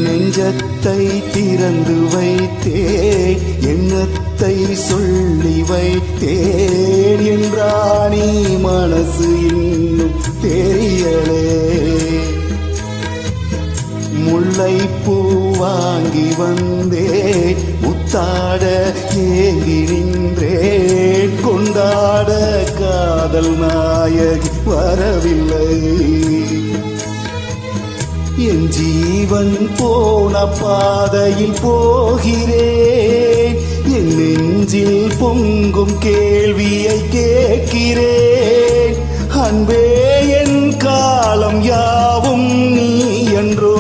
நெஞ்சத்தை திறந்து வைத்தேன், எண்ணத்தை சொல்லி வைத்தேன் என்றானி மனசு இன்னும் தெரியலே. முல்லைப்பூ வாங்கி வந்தேன், முத்தாட ஏங்கி நின்றேன், கொண்டாட காதல் நாயகி வரவில்லை. என் ஜீவன் போன பாதையில் போகிறேன், என் நெஞ்சில் பொங்கும் கேள்வியை கேட்கிறேன். அன்பே என் காலம் யாவும் நீ என்றோ